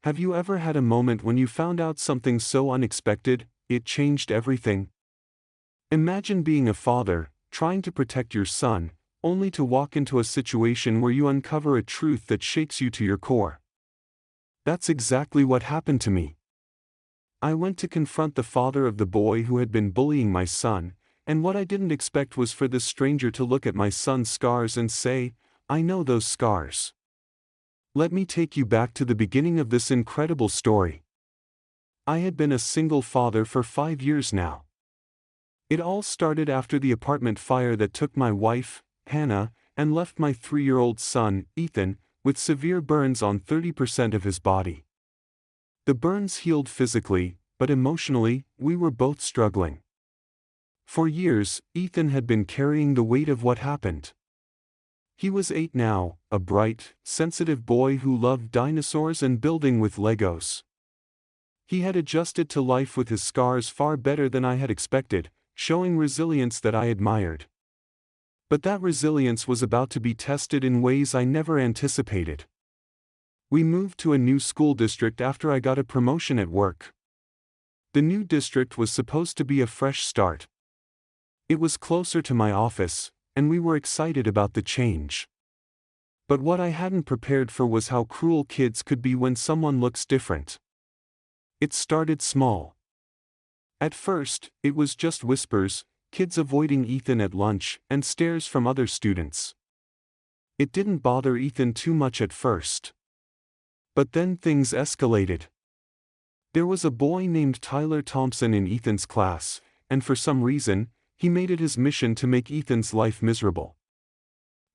Have you ever had a moment when you found out something so unexpected, it changed everything? Imagine being a father, trying to protect your son, only to walk into a situation where you uncover a truth that shakes you to your core. That's exactly what happened to me. I went to confront the father of the boy who had been bullying my son, and what I didn't expect was for this stranger to look at my son's scars and say, "I know those scars." Let me take you back to the beginning of this incredible story. I had been a single father for 5 years now. It all started after the apartment fire that took my wife, Hannah, and left my 3-year-old son, Ethan, with severe burns on 30% of his body. The burns healed physically, but emotionally, we were both struggling. For years, Ethan had been carrying the weight of what happened. He was 8 now, a bright, sensitive boy who loved dinosaurs and building with Legos. He had adjusted to life with his scars far better than I had expected, showing resilience that I admired. But that resilience was about to be tested in ways I never anticipated. We moved to a new school district after I got a promotion at work. The new district was supposed to be a fresh start. It was closer to my office, and we were excited about the change. But what I hadn't prepared for was how cruel kids could be when someone looks different. It started small. At first, it was just whispers, kids avoiding Ethan at lunch, and stares from other students. It didn't bother Ethan too much at first. But then things escalated. There was a boy named Tyler Thompson in Ethan's class, and for some reason, he made it his mission to make Ethan's life miserable.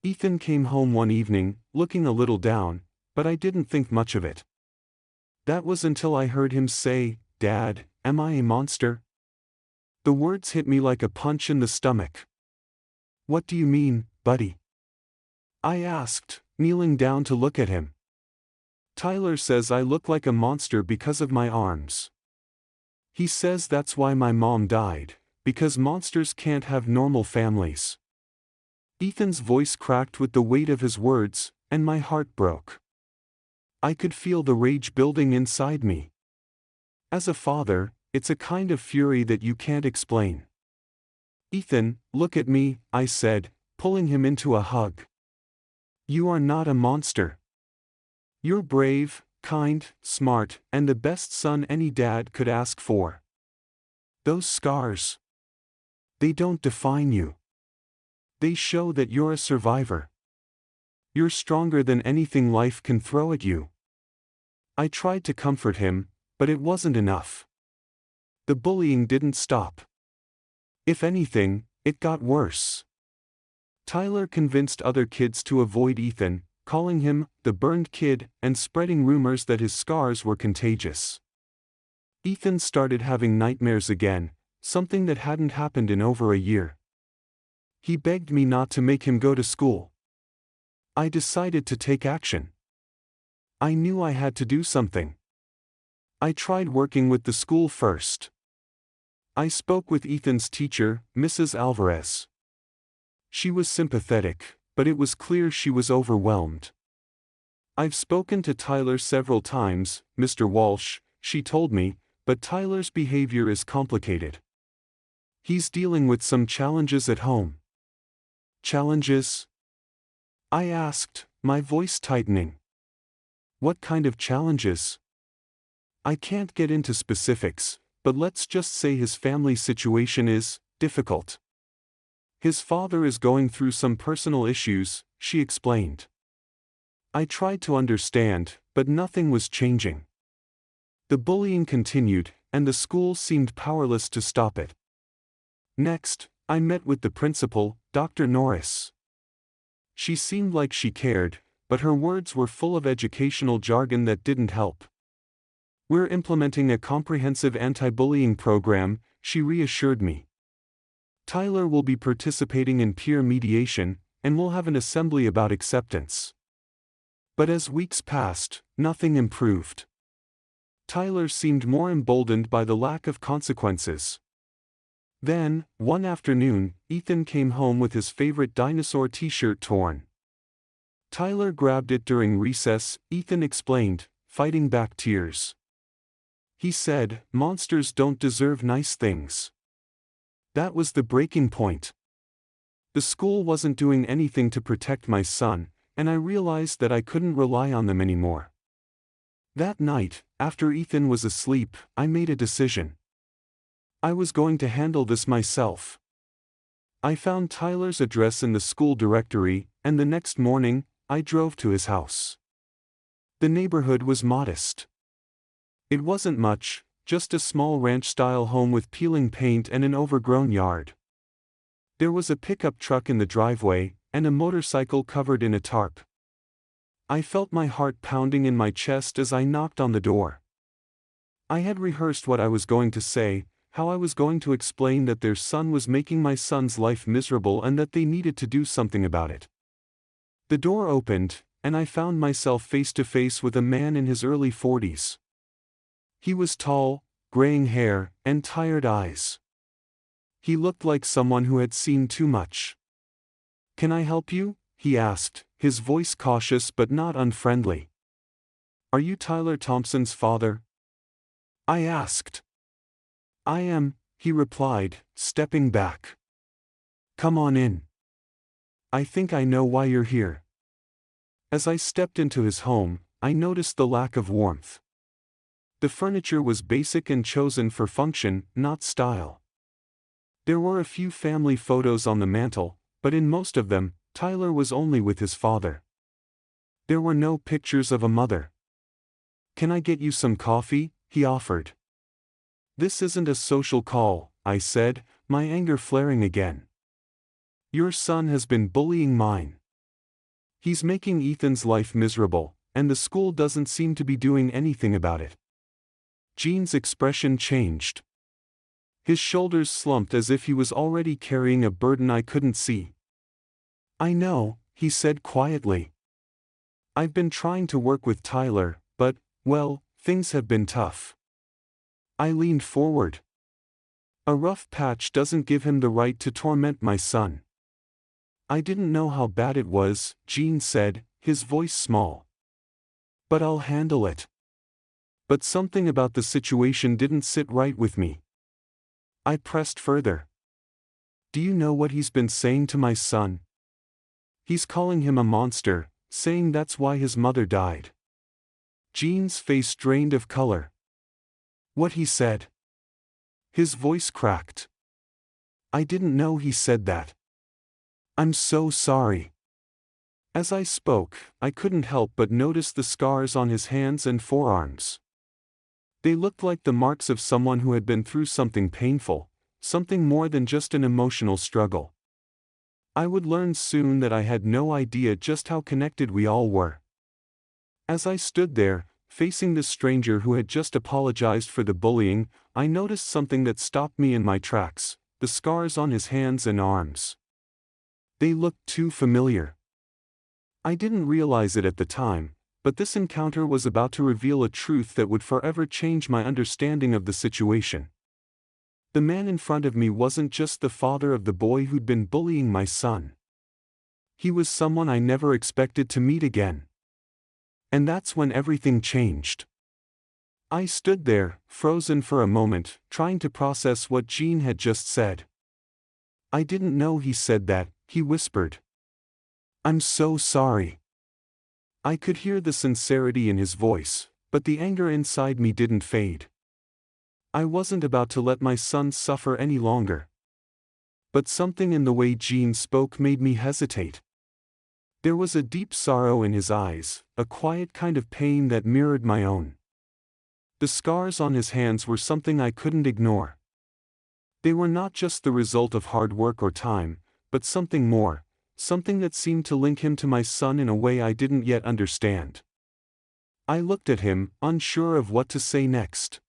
Ethan came home one evening, looking a little down, but I didn't think much of it. That was until I heard him say, "Dad, am I a monster?" The words hit me like a punch in the stomach. "What do you mean, buddy?" I asked, kneeling down to look at him. "Tyler says I look like a monster because of my arms. He says that's why my mom died, because monsters can't have normal families." Ethan's voice cracked with the weight of his words, and my heart broke. I could feel the rage building inside me. As a father, it's a kind of fury that you can't explain. "Ethan, look at me," I said, pulling him into a hug. "You are not a monster. You're brave, kind, smart, and the best son any dad could ask for. Those scars, they don't define you. They show that you're a survivor. You're stronger than anything life can throw at you." I tried to comfort him, but it wasn't enough. The bullying didn't stop. If anything, it got worse. Tyler convinced other kids to avoid Ethan, calling him the burned kid and spreading rumors that his scars were contagious. Ethan started having nightmares again, something that hadn't happened in over a year. He begged me not to make him go to school. I decided to take action. I knew I had to do something. I tried working with the school first. I spoke with Ethan's teacher, Mrs. Alvarez. She was sympathetic, but it was clear she was overwhelmed. "I've spoken to Tyler several times, Mr. Walsh," she told me, "but Tyler's behavior is complicated. He's dealing with some challenges at home." "Challenges?" I asked, my voice tightening. "What kind of challenges?" "I can't get into specifics, but let's just say his family situation is difficult. His father is going through some personal issues," she explained. I tried to understand, but nothing was changing. The bullying continued, and the school seemed powerless to stop it. Next, I met with the principal, Dr. Norris. She seemed like she cared, but her words were full of educational jargon that didn't help. "We're implementing a comprehensive anti-bullying program," she reassured me. "Tyler will be participating in peer mediation, and we'll have an assembly about acceptance." But as weeks passed, nothing improved. Tyler seemed more emboldened by the lack of consequences. Then, one afternoon, Ethan came home with his favorite dinosaur t-shirt torn. Tyler grabbed it during recess, Ethan explained, fighting back tears. He said, "Monsters don't deserve nice things." That was the breaking point. The school wasn't doing anything to protect my son, and I realized that I couldn't rely on them anymore. That night, after Ethan was asleep, I made a decision. I was going to handle this myself. I found Tyler's address in the school directory, and the next morning, I drove to his house. The neighborhood was modest. It wasn't much, just a small ranch-style home with peeling paint and an overgrown yard. There was a pickup truck in the driveway, and a motorcycle covered in a tarp. I felt my heart pounding in my chest as I knocked on the door. I had rehearsed what I was going to say, how I was going to explain that their son was making my son's life miserable and that they needed to do something about it. The door opened, and I found myself face to face with a man in his early 40s. He was tall, graying hair, and tired eyes. He looked like someone who had seen too much. "Can I help you?" he asked, his voice cautious but not unfriendly. "Are you Tyler Thompson's father?" I asked. "I am," he replied, stepping back. "Come on in. I think I know why you're here." As I stepped into his home, I noticed the lack of warmth. The furniture was basic and chosen for function, not style. There were a few family photos on the mantel, but in most of them, Tyler was only with his father. There were no pictures of a mother. "Can I get you some coffee?" he offered. "This isn't a social call," I said, my anger flaring again. "Your son has been bullying mine. He's making Ethan's life miserable, and the school doesn't seem to be doing anything about it." Gene's expression changed. His shoulders slumped as if he was already carrying a burden I couldn't see. "I know," he said quietly. "I've been trying to work with Tyler, but, well, things have been tough." I leaned forward. "A rough patch doesn't give him the right to torment my son." "I didn't know how bad it was," Gene said, his voice small. "But I'll handle it." But something about the situation didn't sit right with me. I pressed further. "Do you know what he's been saying to my son? He's calling him a monster, saying that's why his mother died." Gene's face drained of color. "What he said?" His voice cracked. "I didn't know he said that. I'm so sorry." As I spoke, I couldn't help but notice the scars on his hands and forearms. They looked like the marks of someone who had been through something painful, something more than just an emotional struggle. I would learn soon that I had no idea just how connected we all were. As I stood there, facing the stranger who had just apologized for the bullying, I noticed something that stopped me in my tracks: the scars on his hands and arms. They looked too familiar. I didn't realize it at the time, but this encounter was about to reveal a truth that would forever change my understanding of the situation. The man in front of me wasn't just the father of the boy who'd been bullying my son. He was someone I never expected to meet again. And that's when everything changed. I stood there, frozen for a moment, trying to process what Gene had just said. "I didn't know he said that," he whispered. "I'm so sorry." I could hear the sincerity in his voice, but the anger inside me didn't fade. I wasn't about to let my son suffer any longer. But something in the way Gene spoke made me hesitate. There was a deep sorrow in his eyes, a quiet kind of pain that mirrored my own. The scars on his hands were something I couldn't ignore. They were not just the result of hard work or time, but something more, something that seemed to link him to my son in a way I didn't yet understand. I looked at him, unsure of what to say next.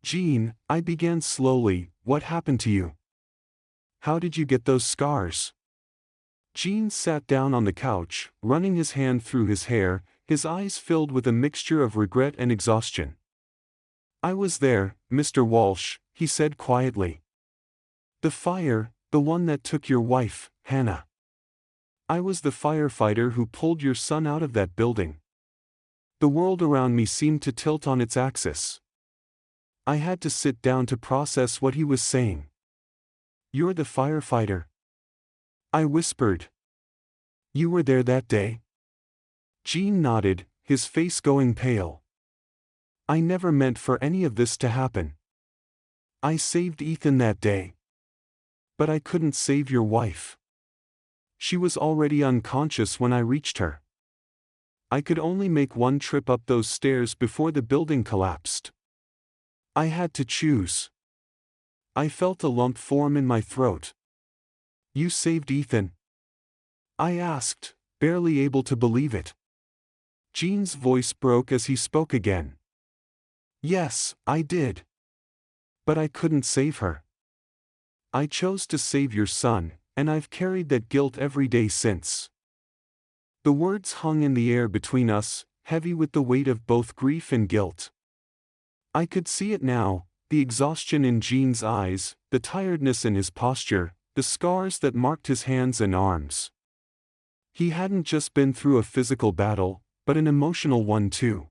"Gene," I began slowly, "what happened to you? How did you get those scars?" Gene sat down on the couch, running his hand through his hair, his eyes filled with a mixture of regret and exhaustion. "I was there, Mr. Walsh," he said quietly. "The fire, the one that took your wife, Hannah. I was the firefighter who pulled your son out of that building." The world around me seemed to tilt on its axis. I had to sit down to process what he was saying. "You're the firefighter," I whispered. "You were there that day?" Gene nodded, his face going pale. "I never meant for any of this to happen. I saved Ethan that day. But I couldn't save your wife. She was already unconscious when I reached her. I could only make one trip up those stairs before the building collapsed. I had to choose." I felt a lump form in my throat. "You saved Ethan?" I asked, barely able to believe it. Gene's voice broke as he spoke again. "Yes, I did. But I couldn't save her. I chose to save your son, and I've carried that guilt every day since." The words hung in the air between us, heavy with the weight of both grief and guilt. I could see it now, the exhaustion in Gene's eyes, the tiredness in his posture, the scars that marked his hands and arms. He hadn't just been through a physical battle, but an emotional one too.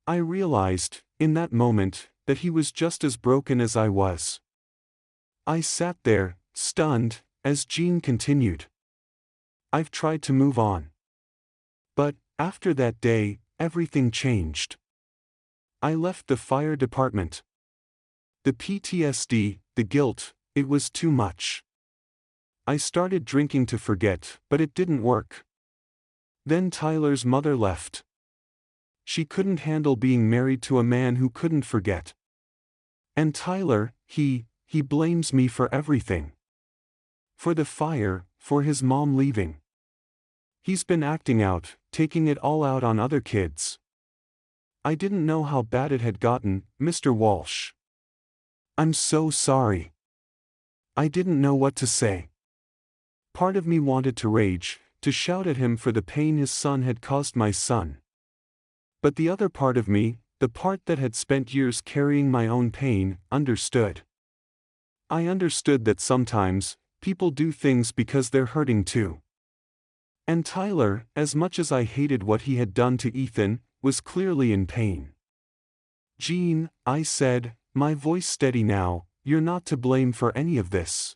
I realized, in that moment, that he was just as broken as I was. I sat there, stunned, as Gene continued. "I've tried to move on. But, after that day, everything changed. I left the fire department. The PTSD, the guilt, it was too much. I started drinking to forget, but it didn't work. Then Tyler's mother left. She couldn't handle being married to a man who couldn't forget. And Tyler, he blames me for everything. For the fire, for his mom leaving. He's been acting out, taking it all out on other kids. I didn't know how bad it had gotten, Mr. Walsh. I'm so sorry. I didn't know what to say." Part of me wanted to rage, to shout at him for the pain his son had caused my son. But the other part of me, the part that had spent years carrying my own pain, understood. I understood that sometimes, people do things because they're hurting too. And Tyler, as much as I hated what he had done to Ethan, was clearly in pain. "Gene," I said, my voice steady now, "you're not to blame for any of this.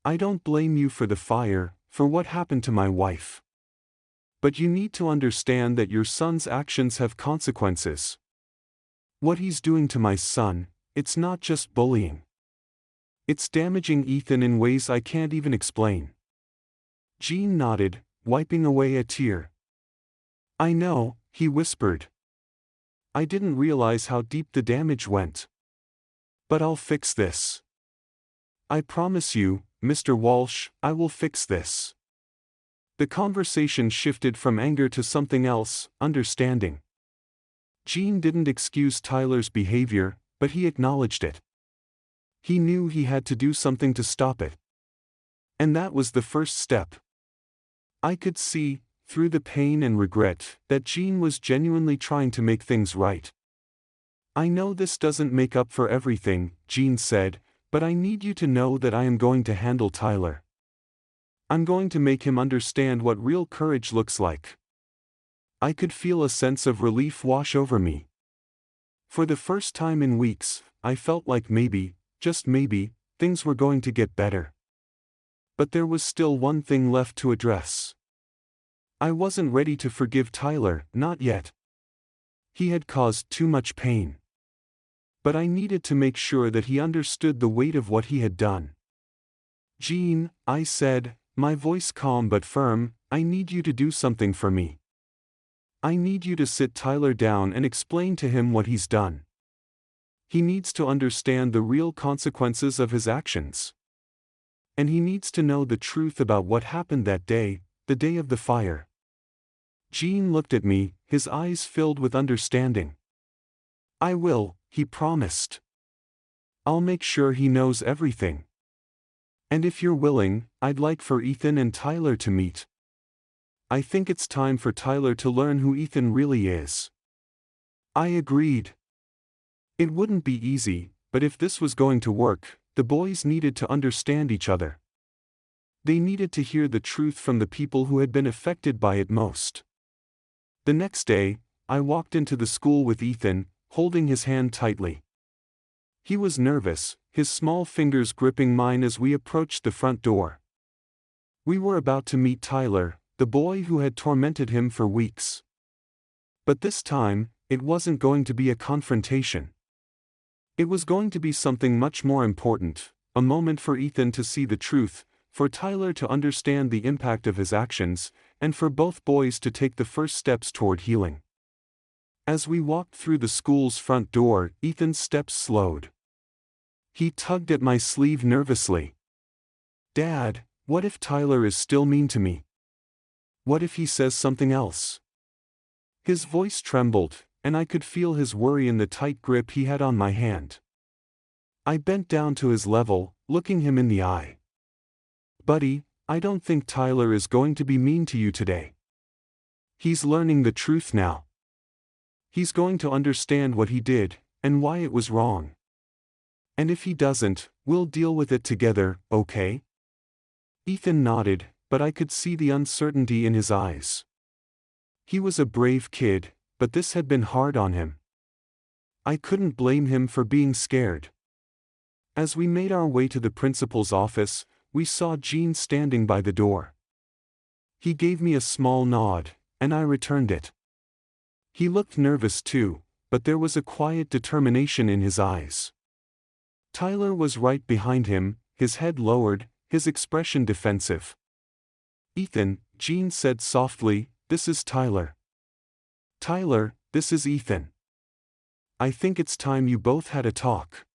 I don't blame you for the fire, for what happened to my wife. But you need to understand that your son's actions have consequences. What he's doing to my son, it's not just bullying. It's damaging Ethan in ways I can't even explain." Gene nodded, wiping away a tear. "I know," he whispered. "I didn't realize how deep the damage went. But I'll fix this. I promise you, Mr. Walsh, I will fix this." The conversation shifted from anger to something else, understanding. Gene didn't excuse Tyler's behavior, but he acknowledged it. He knew he had to do something to stop it. And that was the first step. I could see, through the pain and regret, that Gene was genuinely trying to make things right. "I know this doesn't make up for everything," Gene said, "but I need you to know that I am going to handle Tyler. I'm going to make him understand what real courage looks like." I could feel a sense of relief wash over me. For the first time in weeks, I felt like maybe, just maybe, things were going to get better. But there was still one thing left to address. I wasn't ready to forgive Tyler, not yet. He had caused too much pain. But I needed to make sure that he understood the weight of what he had done. "Gene," I said, my voice calm but firm, "I need you to do something for me. I need you to sit Tyler down and explain to him what he's done. He needs to understand the real consequences of his actions. And he needs to know the truth about what happened that day, the day of the fire." Gene looked at me, his eyes filled with understanding. "I will," he promised. "I'll make sure he knows everything. And if you're willing, I'd like for Ethan and Tyler to meet. I think it's time for Tyler to learn who Ethan really is." I agreed. It wouldn't be easy, but if this was going to work, the boys needed to understand each other. They needed to hear the truth from the people who had been affected by it most. The next day, I walked into the school with Ethan, holding his hand tightly. He was nervous, his small fingers gripping mine as we approached the front door. We were about to meet Tyler, the boy who had tormented him for weeks. But this time, it wasn't going to be a confrontation. It was going to be something much more important, a moment for Ethan to see the truth, for Tyler to understand the impact of his actions, and for both boys to take the first steps toward healing. As we walked through the school's front door, Ethan's steps slowed. He tugged at my sleeve nervously. "Dad, what if Tyler is still mean to me? What if he says something else?" His voice trembled, and I could feel his worry in the tight grip he had on my hand. I bent down to his level, looking him in the eye. "Buddy, I don't think Tyler is going to be mean to you today. He's learning the truth now. He's going to understand what he did, and why it was wrong. And if he doesn't, we'll deal with it together, okay?" Ethan nodded, but I could see the uncertainty in his eyes. He was a brave kid, but this had been hard on him. I couldn't blame him for being scared. As we made our way to the principal's office, we saw Gene standing by the door. He gave me a small nod, and I returned it. He looked nervous too, but there was a quiet determination in his eyes. Tyler was right behind him, his head lowered, his expression defensive. "Ethan," Gene said softly, "this is Tyler." "Tyler, this is Ethan. I think it's time you both had a talk."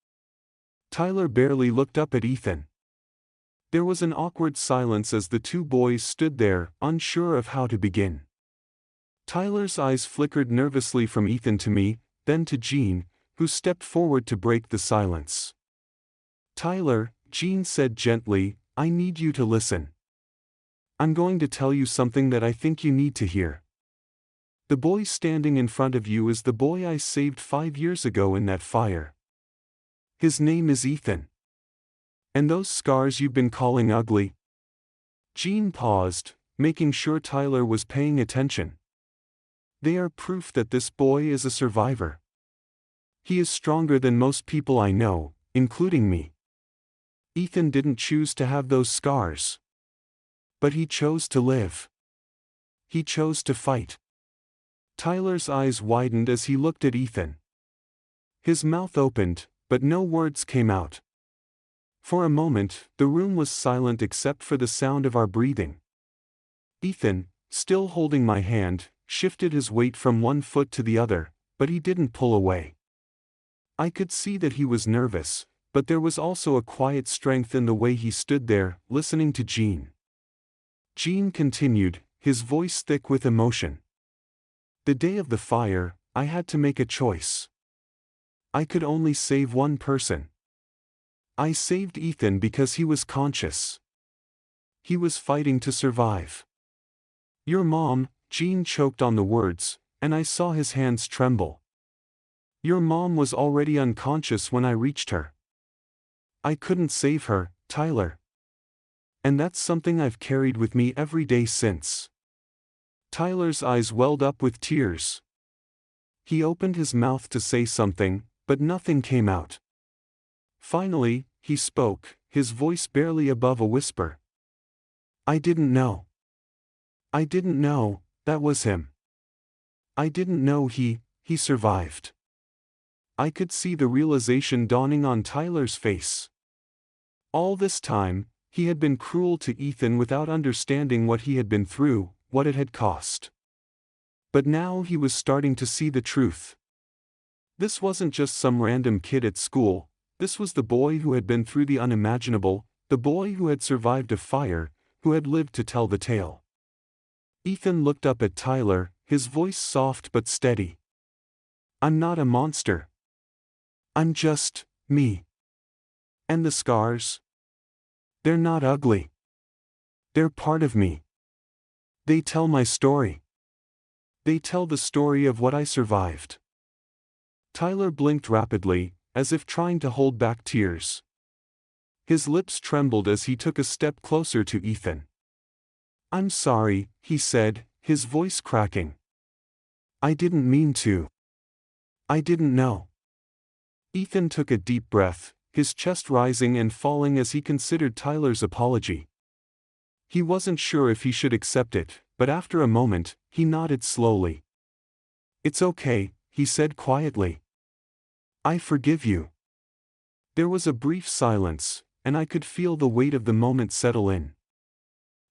Tyler barely looked up at Ethan. There was an awkward silence as the two boys stood there, unsure of how to begin. Tyler's eyes flickered nervously from Ethan to me, then to Gene, who stepped forward to break the silence. "Tyler," Gene said gently, "I need you to listen. I'm going to tell you something that I think you need to hear. The boy standing in front of you is the boy I saved 5 years ago in that fire. His name is Ethan. And those scars you've been calling ugly." Gene paused, making sure Tyler was paying attention. "They are proof that this boy is a survivor. He is stronger than most people I know, including me. Ethan didn't choose to have those scars. But he chose to live. He chose to fight." Tyler's eyes widened as he looked at Ethan. His mouth opened, but no words came out. For a moment, the room was silent except for the sound of our breathing. Ethan, still holding my hand, shifted his weight from one foot to the other, but he didn't pull away. I could see that he was nervous, but there was also a quiet strength in the way he stood there, listening to Gene. Gene continued, his voice thick with emotion. "The day of the fire, I had to make a choice. I could only save one person. I saved Ethan because he was conscious. He was fighting to survive. Your mom," Gene choked on the words, and I saw his hands tremble. "Your mom was already unconscious when I reached her. I couldn't save her, Tyler. And that's something I've carried with me every day since." Tyler's eyes welled up with tears. He opened his mouth to say something, but nothing came out. Finally, he spoke, his voice barely above a whisper. "I didn't know. I didn't know, that was him. I didn't know he survived." I could see the realization dawning on Tyler's face. All this time, he had been cruel to Ethan without understanding what he had been through, what it had cost. But now he was starting to see the truth. This wasn't just some random kid at school, this was the boy who had been through the unimaginable, the boy who had survived a fire, who had lived to tell the tale. Ethan looked up at Tyler, his voice soft but steady. "I'm not a monster. I'm just me. And the scars? They're not ugly. They're part of me. They tell my story. They tell the story of what I survived." Tyler blinked rapidly, as if trying to hold back tears. His lips trembled as he took a step closer to Ethan. "I'm sorry," he said, his voice cracking. I didn't mean to. I didn't know. Ethan took a deep breath, his chest rising and falling as he considered Tyler's apology. He wasn't sure if he should accept it, but after a moment, he nodded slowly. "It's okay," he said quietly. "I forgive you." There was a brief silence, and I could feel the weight of the moment settle in.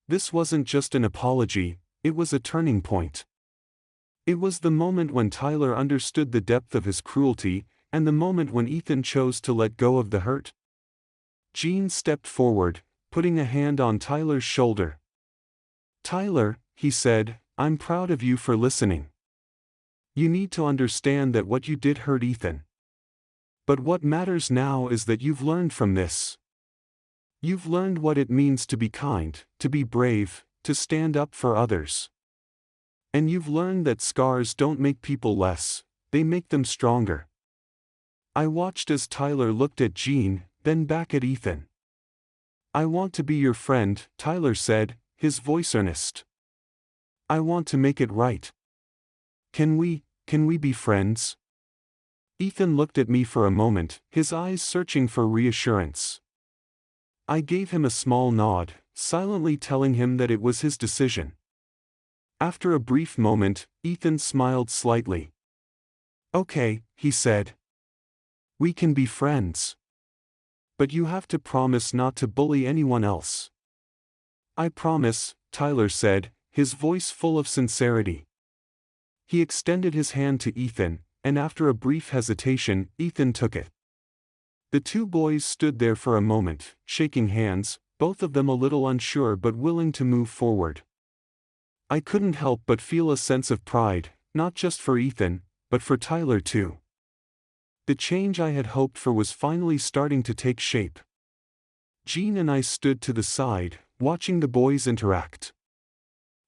This wasn't just an apology, it was a turning point. It was the moment when Tyler understood the depth of his cruelty, and the moment when Ethan chose to let go of the hurt. Gene stepped forward, putting a hand on Tyler's shoulder. "Tyler," he said, "I'm proud of you for listening. You need to understand that what you did hurt Ethan. But what matters now is that you've learned from this. You've learned what it means to be kind, to be brave, to stand up for others. And you've learned that scars don't make people less, they make them stronger." I watched as Tyler looked at Gene, then back at Ethan. "I want to be your friend," Tyler said, his voice earnest. "I want to make it right. Can we be friends?" Ethan looked at me for a moment, his eyes searching for reassurance. I gave him a small nod, silently telling him that it was his decision. After a brief moment, Ethan smiled slightly. "Okay," he said. "We can be friends. But you have to promise not to bully anyone else." "I promise," Tyler said, his voice full of sincerity. He extended his hand to Ethan, and after a brief hesitation, Ethan took it. The two boys stood there for a moment, shaking hands, both of them a little unsure but willing to move forward. I couldn't help but feel a sense of pride, not just for Ethan, but for Tyler too. The change I had hoped for was finally starting to take shape. Gene and I stood to the side, watching the boys interact.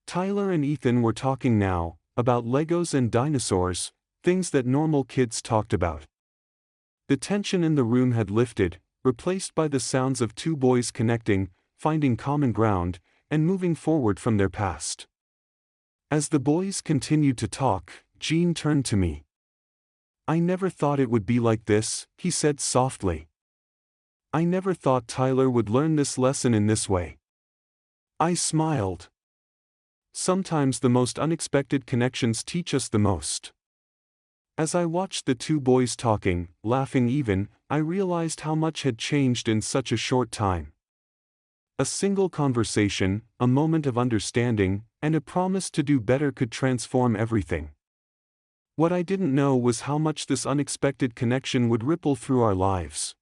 Tyler and Ethan were talking now, about Legos and dinosaurs, things that normal kids talked about. The tension in the room had lifted, replaced by the sounds of two boys connecting, finding common ground, and moving forward from their past. As the boys continued to talk, Gene turned to me. "I never thought it would be like this," he said softly. "I never thought Tyler would learn this lesson in this way." I smiled. Sometimes the most unexpected connections teach us the most. As I watched the two boys talking, laughing even, I realized how much had changed in such a short time. A single conversation, a moment of understanding, and a promise to do better could transform everything. What I didn't know was how much this unexpected connection would ripple through our lives.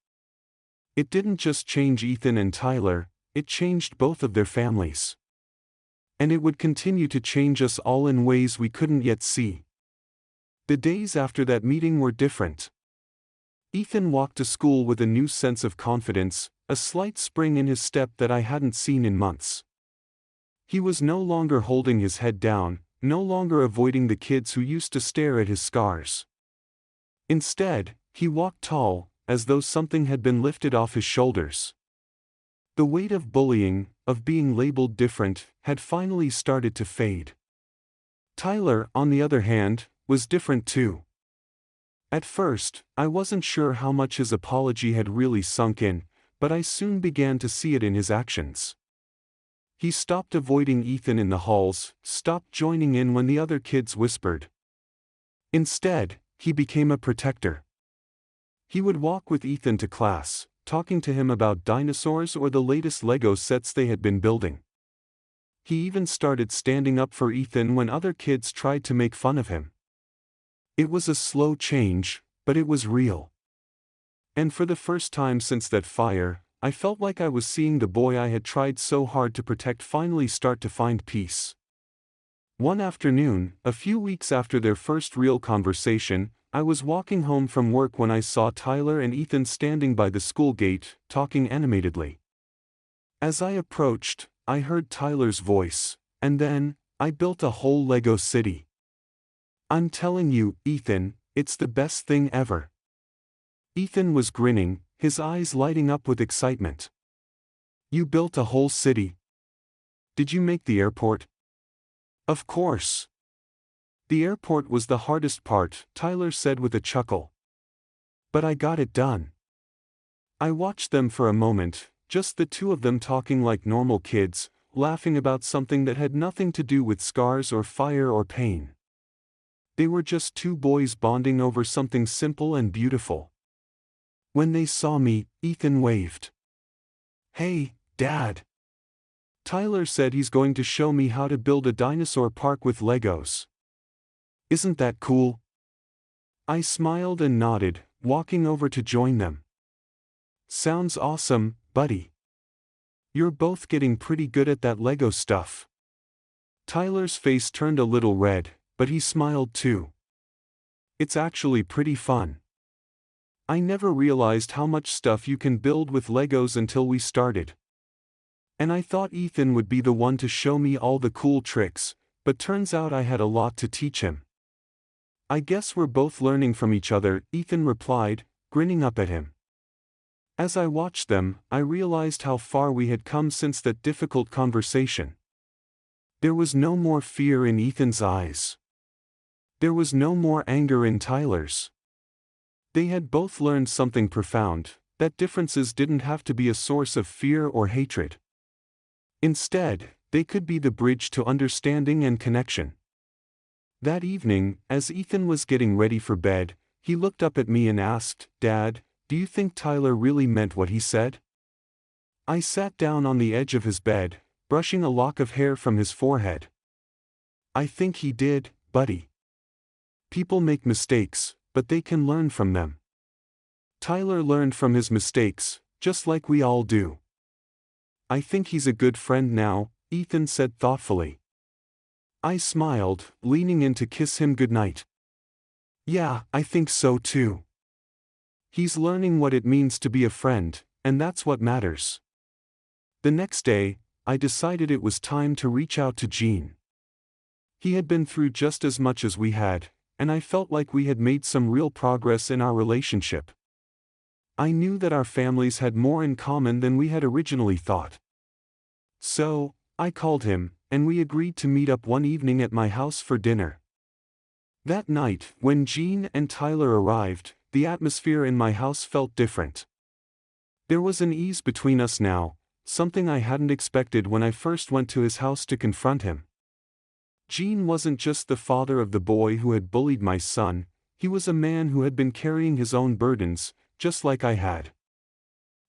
It didn't just change Ethan and Tyler, it changed both of their families. And it would continue to change us all in ways we couldn't yet see. The days after that meeting were different. Ethan walked to school with a new sense of confidence, a slight spring in his step that I hadn't seen in months. He was no longer holding his head down, no longer avoiding the kids who used to stare at his scars. Instead, he walked tall, as though something had been lifted off his shoulders. The weight of bullying, of being labeled different, had finally started to fade. Tyler, on the other hand, was different too. At first, I wasn't sure how much his apology had really sunk in, but I soon began to see it in his actions. He stopped avoiding Ethan in the halls, stopped joining in when the other kids whispered. Instead, he became a protector. He would walk with Ethan to class, talking to him about dinosaurs or the latest Lego sets they had been building. He even started standing up for Ethan when other kids tried to make fun of him. It was a slow change, but it was real. And for the first time since that fire, I felt like I was seeing the boy I had tried so hard to protect finally start to find peace. One afternoon, a few weeks after their first real conversation, I was walking home from work when I saw Tyler and Ethan standing by the school gate, talking animatedly. As I approached, I heard Tyler's voice, and then, "I built a whole Lego city. I'm telling you, Ethan, it's the best thing ever." Ethan was grinning, his eyes lighting up with excitement. "You built a whole city? Did you make the airport?" "Of course. The airport was the hardest part, Tyler said with a chuckle. But I got it done. I watched them for a moment, just the two of them talking like normal kids, laughing about something that had nothing to do with scars or fire or pain. They were just two boys bonding over something simple and beautiful. When they saw me, Ethan waved. "Hey, Dad." Tyler said he's going to show me how to build a dinosaur park with Legos. Isn't that cool? I smiled and nodded, walking over to join them. Sounds awesome, buddy. You're both getting pretty good at that Lego stuff. Tyler's face turned a little red, but he smiled too. It's actually pretty fun. I never realized how much stuff you can build with Legos until we started. And I thought Ethan would be the one to show me all the cool tricks, but turns out I had a lot to teach him. I guess we're both learning from each other, Ethan replied, grinning up at him. As I watched them, I realized how far we had come since that difficult conversation. There was no more fear in Ethan's eyes. There was no more anger in Tyler's. They had both learned something profound, that differences didn't have to be a source of fear or hatred. Instead, they could be the bridge to understanding and connection. That evening, as Ethan was getting ready for bed, he looked up at me and asked, "Dad, do you think Tyler really meant what he said?" I sat down on the edge of his bed, brushing a lock of hair from his forehead. "I think he did, buddy. People make mistakes, but they can learn from them. Tyler learned from his mistakes, just like we all do." "I think he's a good friend now," Ethan said thoughtfully. I smiled, leaning in to kiss him goodnight. "Yeah, I think so too. He's learning what it means to be a friend, and that's what matters." The next day, I decided it was time to reach out to Gene. He had been through just as much as we had, and I felt like we had made some real progress in our relationship. I knew that our families had more in common than we had originally thought. So, I called him, and we agreed to meet up one evening at my house for dinner. That night, when Gene and Tyler arrived, the atmosphere in my house felt different. There was an ease between us now, something I hadn't expected when I first went to his house to confront him. Gene wasn't just the father of the boy who had bullied my son, he was a man who had been carrying his own burdens, just like I had.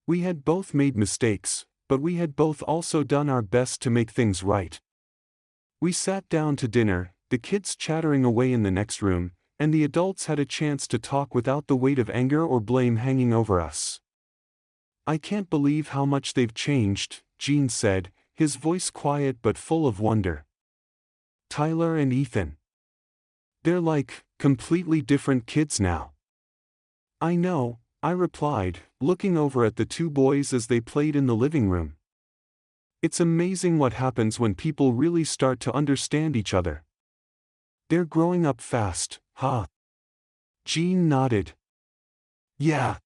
We had both made mistakes, but we had both also done our best to make things right. We sat down to dinner, the kids chattering away in the next room, and the adults had a chance to talk without the weight of anger or blame hanging over us. "I can't believe how much they've changed," Gene said, his voice quiet but full of wonder. "Tyler and Ethan. They're like, completely different kids now." "I know," I replied, looking over at the two boys as they played in the living room. "It's amazing what happens when people really start to understand each other. They're growing up fast, huh?" Gene nodded. "Yeah.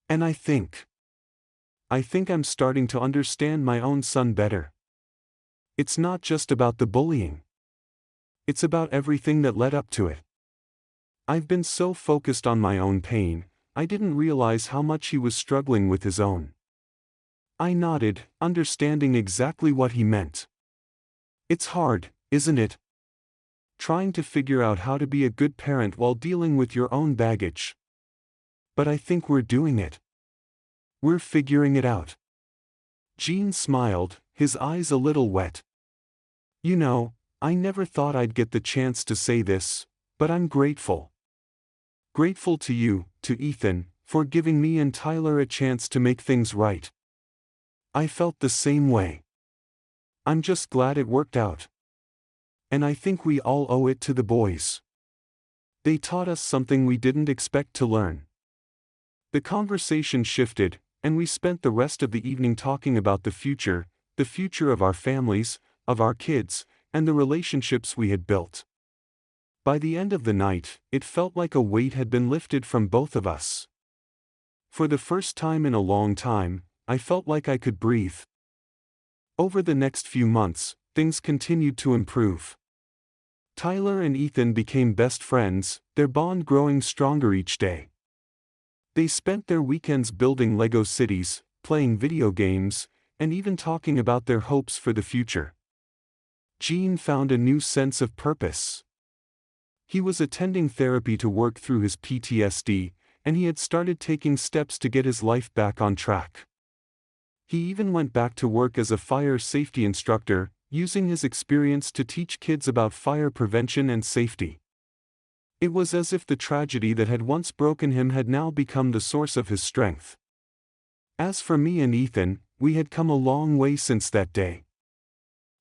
And I think I'm starting to understand my own son better. It's not just about the bullying. It's about everything that led up to it. I've been so focused on my own pain, I didn't realize how much he was struggling with his own." I nodded, understanding exactly what he meant. It's hard, isn't it? Trying to figure out how to be a good parent while dealing with your own baggage. But I think we're doing it. We're figuring it out. Gene smiled, his eyes a little wet. "You know, I never thought I'd get the chance to say this, but I'm grateful. Grateful to you, to Ethan, for giving me and Tyler a chance to make things right. I felt the same way. I'm just glad it worked out. And I think we all owe it to the boys. They taught us something we didn't expect to learn." The conversation shifted, and we spent the rest of the evening talking about the future of our families, of our kids, and the relationships we had built. By the end of the night, it felt like a weight had been lifted from both of us. For the first time in a long time, I felt like I could breathe. Over the next few months, things continued to improve. Tyler and Ethan became best friends, their bond growing stronger each day. They spent their weekends building Lego cities, playing video games, and even talking about their hopes for the future. Gene found a new sense of purpose. He was attending therapy to work through his PTSD, and he had started taking steps to get his life back on track. He even went back to work as a fire safety instructor, using his experience to teach kids about fire prevention and safety. It was as if the tragedy that had once broken him had now become the source of his strength. As for me and Ethan, we had come a long way since that day.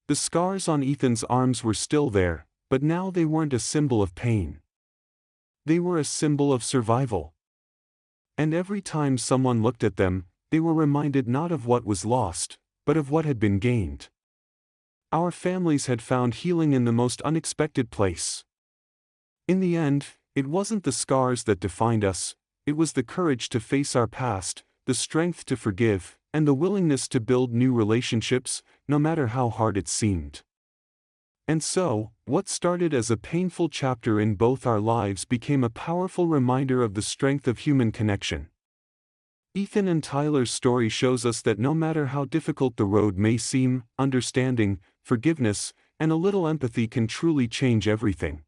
The scars on Ethan's arms were still there, but now they weren't a symbol of pain. They were a symbol of survival. And every time someone looked at them, they were reminded not of what was lost, but of what had been gained. Our families had found healing in the most unexpected place. In the end, it wasn't the scars that defined us, it was the courage to face our past, the strength to forgive, and the willingness to build new relationships, no matter how hard it seemed. And so, what started as a painful chapter in both our lives became a powerful reminder of the strength of human connection. Ethan and Tyler's story shows us that no matter how difficult the road may seem, understanding, forgiveness, and a little empathy can truly change everything.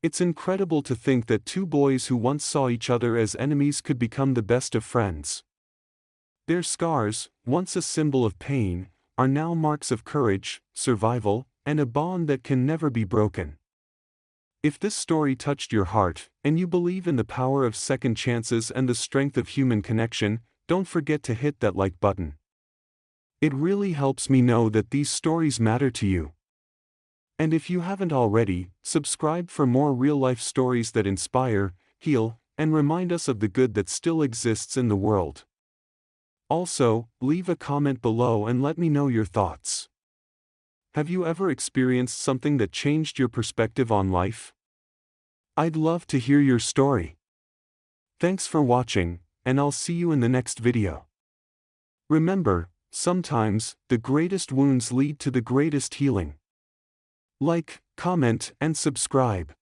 It's incredible to think that two boys who once saw each other as enemies could become the best of friends. Their scars, once a symbol of pain, are now marks of courage, survival, and a bond that can never be broken. If this story touched your heart, and you believe in the power of second chances and the strength of human connection, don't forget to hit that like button. It really helps me know that these stories matter to you. And if you haven't already, subscribe for more real-life stories that inspire, heal, and remind us of the good that still exists in the world. Also, leave a comment below and let me know your thoughts. Have you ever experienced something that changed your perspective on life? I'd love to hear your story. Thanks for watching, and I'll see you in the next video. Remember, sometimes, the greatest wounds lead to the greatest healing. Like, comment, and subscribe.